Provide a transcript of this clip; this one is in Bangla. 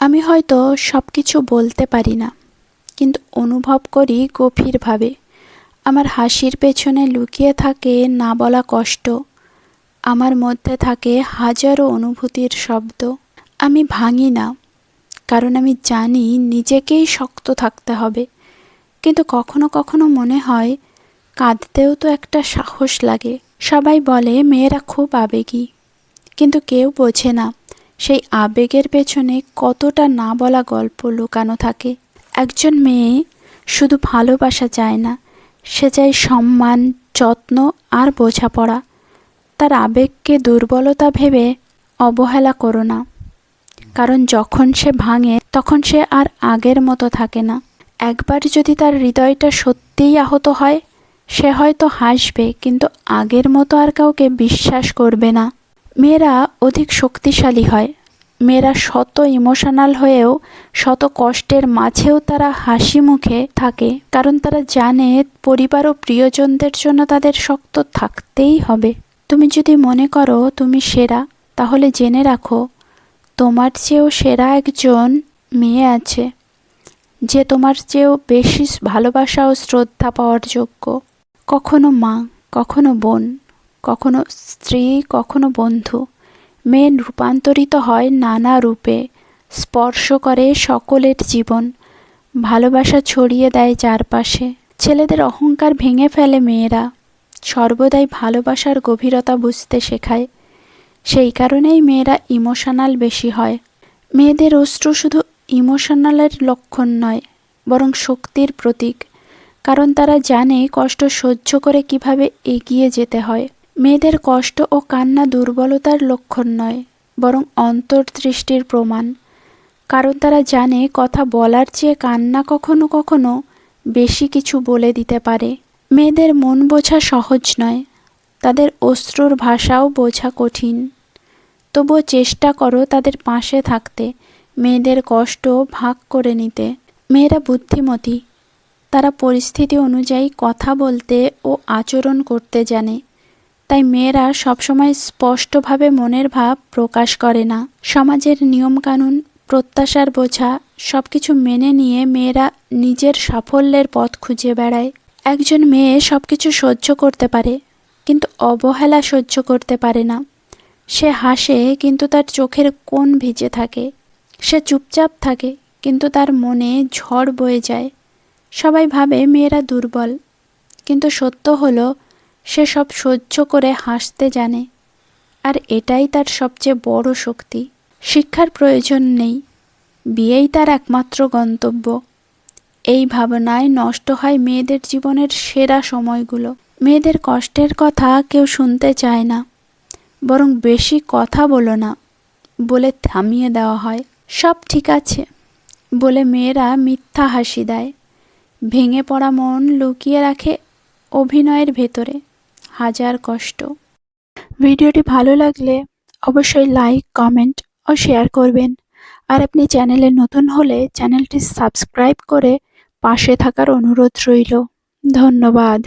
আমি হয়তো সব কিছু বলতে পারি না, কিন্তু অনুভব করি গভীরভাবে। আমার হাসির পেছনে লুকিয়ে থাকে না বলা কষ্ট, আমার মধ্যে থাকে হাজারো অনুভূতির শব্দ। আমি ভাঙি না, কারণ আমি জানি নিজেকেই শক্ত থাকতে হবে। কিন্তু কখনো কখনো মনে হয় কাঁদতেও তো একটা সাহস লাগে। সবাই বলে মেয়েরা খুব আবেগী, কিন্তু কেউ বোঝে না সেই আবেগের পেছনে কতটা না বলা গল্প লুকানো থাকে। একজন মেয়ে শুধু ভালোবাসা চায় না, সে চায় সম্মান, যত্ন আর বোঝাপড়া। তার আবেগকে দুর্বলতা ভেবে অবহেলা করো না, কারণ যখন সে ভাঙে তখন সে আর আগের মতো থাকে না। একবার যদি তার হৃদয়টা সত্যিই আহত হয়, সে হয়তো হাসবে, কিন্তু আগের মতো আর কাউকে বিশ্বাস করবে না। মেয়েরা অধিক শক্তিশালী হয়। মেয়েরা শত ইমোশনাল হয়েও, শত কষ্টের মাঝেও তারা হাসি মুখে থাকে, কারণ তারা জানে পরিবার ও প্রিয়জনদের জন্য তাদের শক্ত থাকতেই হবে। তুমি যদি মনে করো তুমি সেরা, তাহলে জেনে রাখো তোমার চেয়েও সেরা একজন মেয়ে আছে, যে তোমার চেয়েও বেশি ভালোবাসা ও শ্রদ্ধা পাওয়ার যোগ্য। কখনো মা, কখনো বোন, কখনো স্ত্রী, কখনো বন্ধু। মেয়ে রূপান্তরিত হয় নানা রূপে, স্পর্শ করে সকলের জীবন, ভালোবাসা ছড়িয়ে দেয় চারপাশে। ছেলেদের অহংকার ভেঙে ফেলে মেয়েরা, সর্বদাই ভালোবাসার গভীরতা বুঝতে শেখায়। সেই কারণেই মেয়েরা ইমোশনাল বেশি হয়। মেয়েদের অশ্রু শুধু ইমোশনালের লক্ষণ নয়, বরং শক্তির প্রতীক, কারণ তারা জানে কষ্ট সহ্য করে কিভাবে এগিয়ে যেতে হয়। মেয়েদের কষ্ট ও কান্না দুর্বলতার লক্ষণ নয়, বরং অন্তর্দৃষ্টির প্রমাণ, কারণ তারা জানে কথা বলার চেয়ে কান্না কখনো কখনো বেশি কিছু বলে দিতে পারে। মেয়েদের মন বোঝা সহজ নয়, তাদের অশ্রুর ভাষাও বোঝা কঠিন। তবুও চেষ্টা করো তাদের পাশে থাকতে, মেয়েদের কষ্ট ভাগ করে নিতে। মেয়েরা বুদ্ধিমতী, তারা পরিস্থিতি অনুযায়ী কথা বলতে ও আচরণ করতে জানে। তাই মেয়েরা সবসময় স্পষ্টভাবে মনের ভাব প্রকাশ করে না। সমাজের নিয়মকানুন, প্রত্যাশার বোঝা সব কিছু মেনে নিয়ে মেয়েরা নিজের সাফল্যের পথ খুঁজে বেড়ায়। একজন মেয়ে সব কিছু সহ্য করতে পারে, কিন্তু অবহেলা সহ্য করতে পারে না। সে হাসে, কিন্তু তার চোখের কোণ ভিজে থাকে। সে চুপচাপ থাকে, কিন্তু তার মনে ঝড় বয়ে যায়। সবাই ভাবে মেয়েরা দুর্বল, কিন্তু সত্য হলো সে সব সহ্য করে হাসতে জানে, আর এটাই তার সবচেয়ে বড় শক্তি। শিক্ষার প্রয়োজন নেই, বিয়েই তার একমাত্র গন্তব্য। এই ভাবনায় নষ্ট হয় মেয়েদের জীবনের সেরা সময়গুলো। মেয়েদের কষ্টের কথা কেউ শুনতে চায় না, বরং বেশি কথা বলো না বলে থামিয়ে দেওয়া হয়। সব ঠিক আছে বলে মেয়েরা মিথ্যা হাসি দেয়। ভেঙে পড়া মন লুকিয়ে রাখে অভিনয়ের ভেতরে হাজার কষ্ট। ভিডিওটি ভালো লাগলে অবশ্যই লাইক, কমেন্ট ও শেয়ার করবেন। আর আপনি চ্যানেলে নতুন হলে চ্যানেলটি সাবস্ক্রাইব করে পাশে থাকার অনুরোধ রইল। ধন্যবাদ।